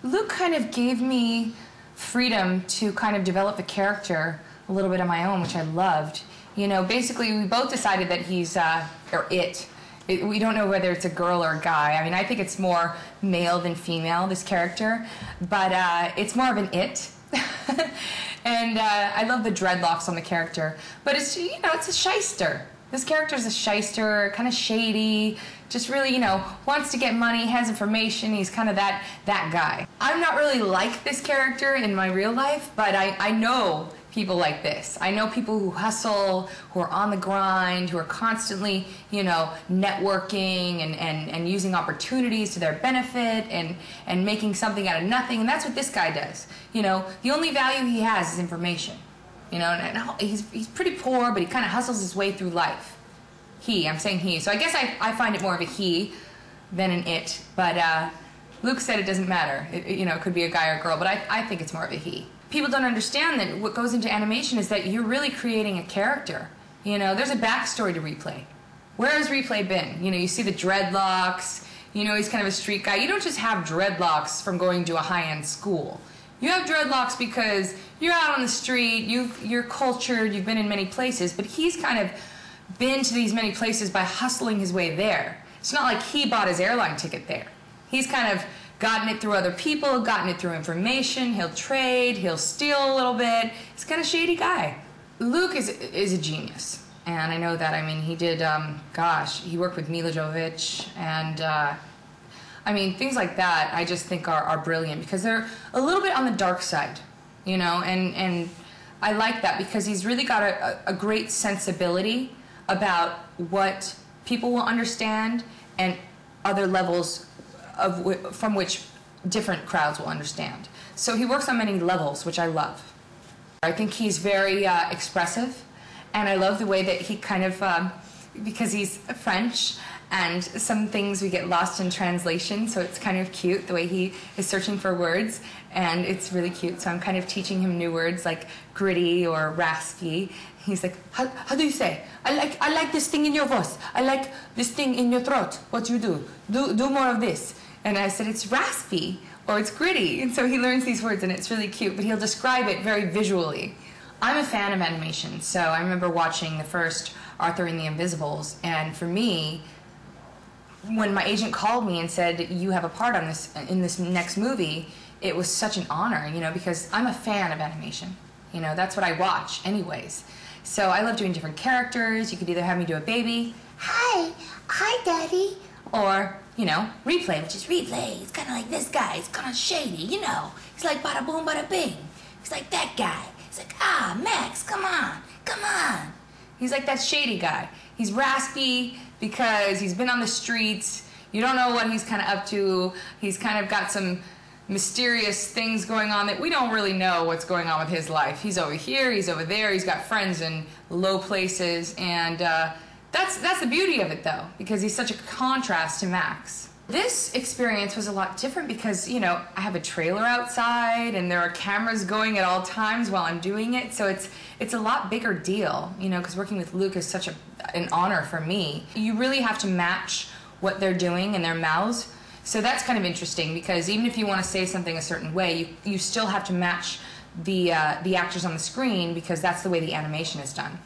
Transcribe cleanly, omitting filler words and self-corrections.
Luke kind of gave me freedom to kind of develop the character a little bit on my own, which I loved. You know, basically we both decided that he's, or we don't know whether it's a girl or a guy. I mean, I think it's more male than female, this character, but it's more of an it. And I love the dreadlocks on the character, but it's, you know, it's a shyster. This character's a shyster, kind of shady, just really, you know, wants to get money, has information, he's kind of that guy. I'm not really like this character in my real life, but I know people like this. I know people who hustle, who are on the grind, who are constantly, you know, networking and using opportunities to their benefit and making something out of nothing, and that's what this guy does. You know, the only value he has is information. You know, and he's pretty poor, but he kind of hustles his way through life. I'm saying he. So I guess I find it more of a he than an it. But Luke said it doesn't matter. You know, it could be a guy or a girl, but I think it's more of a he. People don't understand that what goes into animation is that you're really creating a character. You know, there's a backstory to Replay. Where has Replay been? You know, you see the dreadlocks. You know, he's kind of a street guy. You don't just have dreadlocks from going to a high-end school. You have dreadlocks because you're out on the street, you're cultured, you've been in many places, but he's kind of been to these many places by hustling his way there. It's not like he bought his airline ticket there. He's kind of gotten it through other people, gotten it through information, he'll trade, he'll steal a little bit. He's kind of a shady guy. Luke is a genius, and I know that. I mean, he did, gosh, he worked with Mila Jovovich, and I mean, things like that I just think are brilliant because they're a little bit on the dark side, you know, and I like that because he's really got a great sensibility about what people will understand and other levels from which different crowds will understand. So he works on many levels, which I love. I think he's very expressive, and I love the way that he kind of, because he's French, and some things we get lost in translation, so it's kind of cute the way he is searching for words, and it's really cute. So I'm kind of teaching him new words like gritty or raspy. He's like, how do you say? I like this thing in your voice. I like this thing in your throat. What you do? Do more of this. And I said, it's raspy or it's gritty. And so he learns these words, and it's really cute, but he'll describe it very visually. I'm a fan of animation, so I remember watching the first Arthur and the Invisibles, and for me, when my agent called me and said, you have a part on this in this next movie, it was such an honor, you know, because I'm a fan of animation. You know, that's what I watch anyways. So I love doing different characters. You could either have me do a baby, hi, daddy, or, you know, Replay, which is Replay. It's kind of like this guy. He's kind of shady, you know. He's like bada boom, bada bing. He's like that guy. He's like, Max, come on. He's like that shady guy. He's raspy because he's been on the streets. You don't know what he's kind of up to. He's kind of got some mysterious things going on that we don't really know what's going on with his life. He's over here, he's over there, he's got friends in low places, and that's the beauty of it, though, because he's such a contrast to Max. This experience was a lot different because, you know, I have a trailer outside and there are cameras going at all times while I'm doing it, so it's a lot bigger deal, you know, because working with Luke is such an honor for me. You really have to match what they're doing in their mouths, so that's kind of interesting because even if you want to say something a certain way, you still have to match the actors on the screen because that's the way the animation is done.